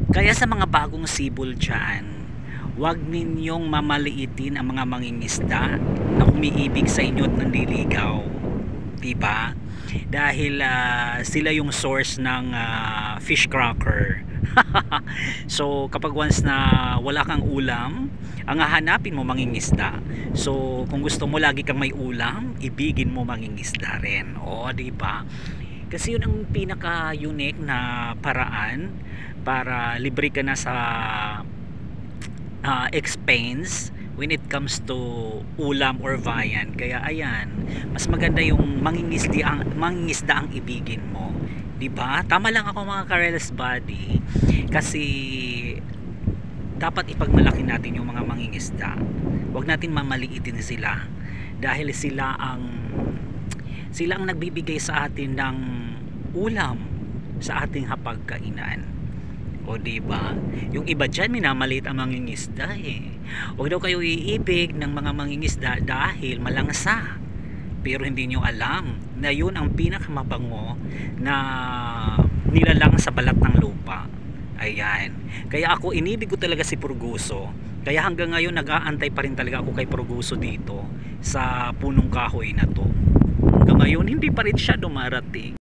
Kaya sa mga bagong sibol dyan, huwag ninyong mamaliitin ang mga mangingisda na umiibig sa inyo at nanliligaw. Diba? Dahil sila yung source ng fish cracker. So kapag once na wala kang ulam, ang hahanapin mo mangingisda. So kung gusto mo lagi kang may ulam, ibigin mo mangingisda rin. O, di ba? Kasi yun ang pinaka unique na paraan para libre ka na sa expense when it comes to ulam or viand. Kaya ayan, mas maganda yung mangingisda ang ibigin mo, 'di ba? Tama lang ako mga Karelas Buddy, kasi dapat ipagmalaki natin yung mga mangingisda. Huwag natin mamaliitin sila dahil sila ang nagbibigay sa atin ng ulam sa ating hapagkainan. O diba? Yung iba dyan minamaliit ang mangingisda eh. Huwag daw kayo iibig ng mga mangingisda dahil malangsa. Pero hindi nyo alam na yun ang pinakamabango na nilalang sa balat ng lupa. Ayan. Kaya ako inibig ko talaga si Purguso. Kaya hanggang ngayon nag-aantay pa rin talaga ako kay Purguso dito sa punong kahoy na to. Hanggang ngayon hindi pa rin siya dumarating.